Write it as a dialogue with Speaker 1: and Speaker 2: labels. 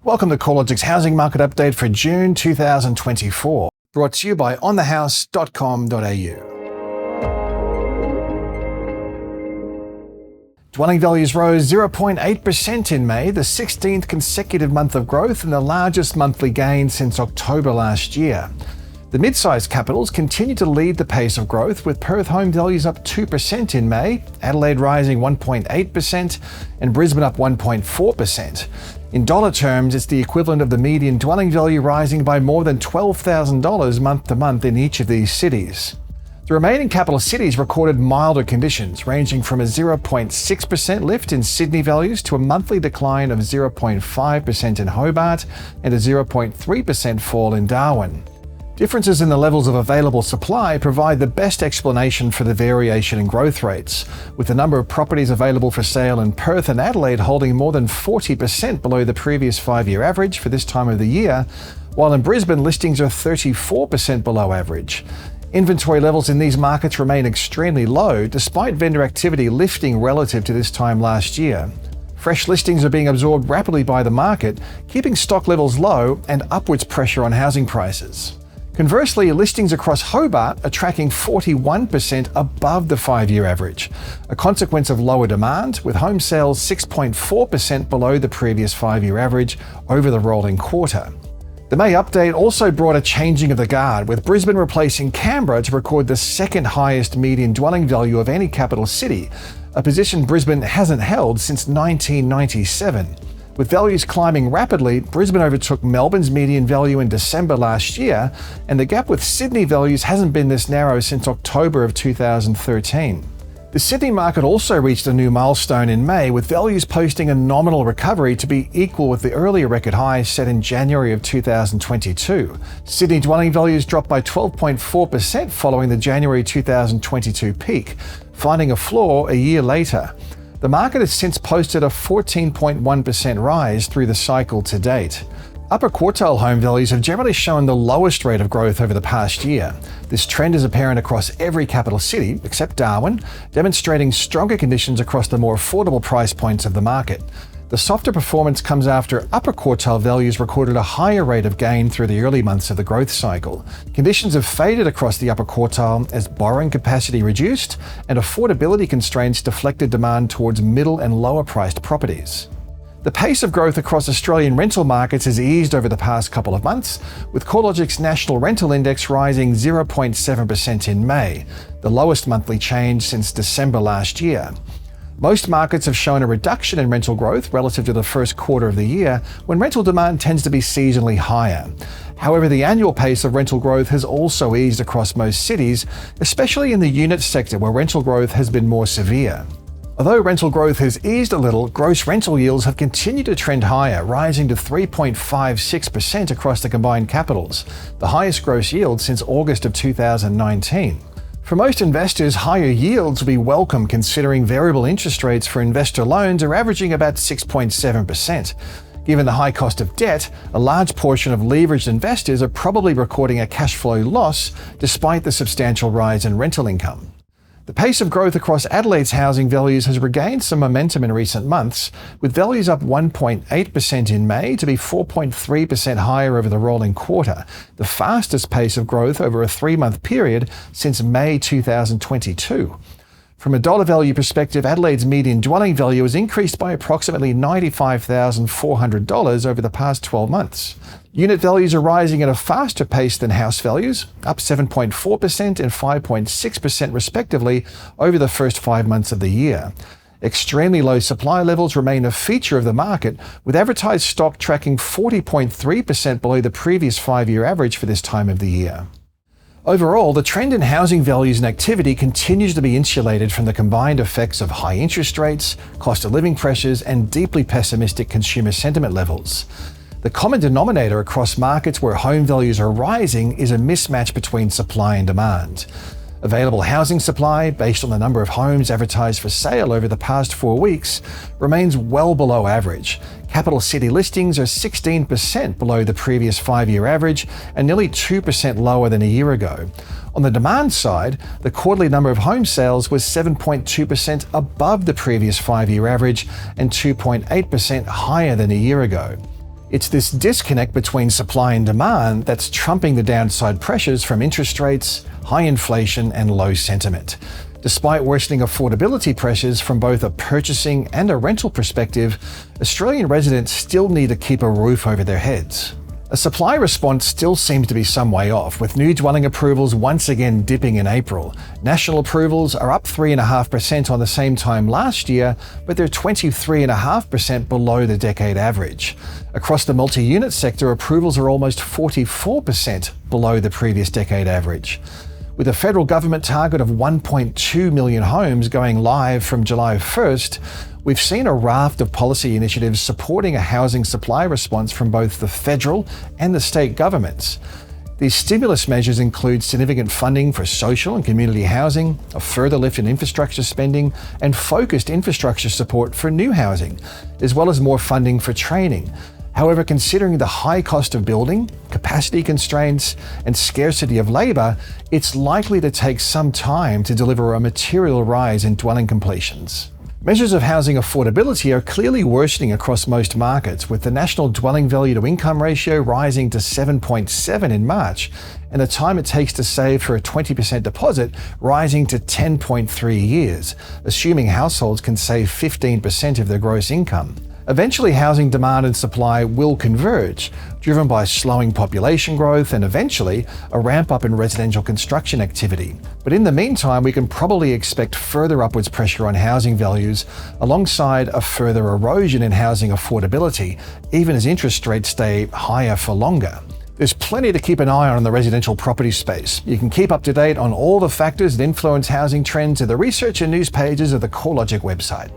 Speaker 1: Welcome to CoreLogic's housing market update for June 2024, brought to you by onthehouse.com.au. Dwelling values rose 0.8% in May, the 16th consecutive month of growth and the largest monthly gain since October last year. The mid-sized capitals continue to lead the pace of growth, with Perth home values up 2% in May, Adelaide rising 1.8% and Brisbane up 1.4%. In dollar terms, it's the equivalent of the median dwelling value rising by more than $12,000 month to month in each of these cities. The remaining capital cities recorded milder conditions, ranging from a 0.6% lift in Sydney values to a monthly decline of 0.5% in Hobart and a 0.3% fall in Darwin. Differences in the levels of available supply provide the best explanation for the variation in growth rates, with the number of properties available for sale in Perth and Adelaide holding more than 40% below the previous 5-year average for this time of the year, while in Brisbane listings are 34% below average. Inventory levels in these markets remain extremely low, despite vendor activity lifting relative to this time last year. Fresh listings are being absorbed rapidly by the market, keeping stock levels low and upwards pressure on housing prices. Conversely, listings across Hobart are tracking 41% above the 5-year average, a consequence of lower demand, with home sales 6.4% below the previous 5-year average over the rolling quarter. The May update also brought a changing of the guard, with Brisbane replacing Canberra to record the second highest median dwelling value of any capital city, a position Brisbane hasn't held since 1997. With values climbing rapidly, Brisbane overtook Melbourne's median value in December last year, and the gap with Sydney values hasn't been this narrow since October of 2013. The Sydney market also reached a new milestone in May, with values posting a nominal recovery to be equal with the earlier record high set in January of 2022. Sydney dwelling values dropped by 12.4% following the January 2022 peak, finding a floor a year later. The market has since posted a 14.1% rise through the cycle to date. Upper quartile home values have generally shown the lowest rate of growth over the past year. This trend is apparent across every capital city, except Darwin, demonstrating stronger conditions across the more affordable price points of the market. The softer performance comes after upper quartile values recorded a higher rate of gain through the early months of the growth cycle. Conditions have faded across the upper quartile as borrowing capacity reduced and affordability constraints deflected demand towards middle and lower priced properties. The pace of growth across Australian rental markets has eased over the past couple of months, with CoreLogic's National Rental Index rising 0.7% in May, the lowest monthly change since December last year. Most markets have shown a reduction in rental growth relative to the first quarter of the year, when rental demand tends to be seasonally higher. However, the annual pace of rental growth has also eased across most cities, especially in the unit sector where rental growth has been more severe. Although rental growth has eased a little, gross rental yields have continued to trend higher, rising to 3.56% across the combined capitals, the highest gross yield since August of 2019. For most investors, higher yields will be welcome, considering variable interest rates for investor loans are averaging about 6.7%. Given the high cost of debt, a large portion of leveraged investors are probably recording a cash flow loss despite the substantial rise in rental income. The pace of growth across Adelaide's housing values has regained some momentum in recent months, with values up 1.8% in May to be 4.3% higher over the rolling quarter, the fastest pace of growth over a 3-month period since May 2022. From a dollar value perspective, Adelaide's median dwelling value has increased by approximately $95,400 over the past 12 months. Unit values are rising at a faster pace than house values, up 7.4% and 5.6% respectively over the first 5 months of the year. Extremely low supply levels remain a feature of the market, with advertised stock tracking 40.3% below the previous 5-year average for this time of the year. Overall, the trend in housing values and activity continues to be insulated from the combined effects of high interest rates, cost of living pressures, and deeply pessimistic consumer sentiment levels. The common denominator across markets where home values are rising is a mismatch between supply and demand. Available housing supply, based on the number of homes advertised for sale over the past 4 weeks, remains well below average. Capital city listings are 16% below the previous 5-year average and nearly 2% lower than a year ago. On the demand side, the quarterly number of home sales was 7.2% above the previous 5-year average and 2.8% higher than a year ago. It's this disconnect between supply and demand that's trumping the downside pressures from interest rates, high inflation, and low sentiment. Despite worsening affordability pressures from both a purchasing and a rental perspective, Australian residents still need to keep a roof over their heads. A supply response still seems to be some way off, with new dwelling approvals once again dipping in April. National approvals are up 3.5% on the same time last year, but they're 23.5% below the decade average. Across the multi-unit sector, approvals are almost 44% below the previous decade average. With a federal government target of 1.2 million homes going live from July 1st, we've seen a raft of policy initiatives supporting a housing supply response from both the federal and the state governments. These stimulus measures include significant funding for social and community housing, a further lift in infrastructure spending, and focused infrastructure support for new housing, as well as more funding for training. However, considering the high cost of building, capacity constraints, and scarcity of labour, it's likely to take some time to deliver a material rise in dwelling completions. Measures of housing affordability are clearly worsening across most markets, with the national dwelling value to income ratio rising to 7.7 in March, and the time it takes to save for a 20% deposit rising to 10.3 years, assuming households can save 15% of their gross income. Eventually, housing demand and supply will converge, driven by slowing population growth and eventually a ramp up in residential construction activity. But in the meantime, we can probably expect further upwards pressure on housing values alongside a further erosion in housing affordability, even as interest rates stay higher for longer. There's plenty to keep an eye on in the residential property space. You can keep up to date on all the factors that influence housing trends in the research and news pages of the CoreLogic website.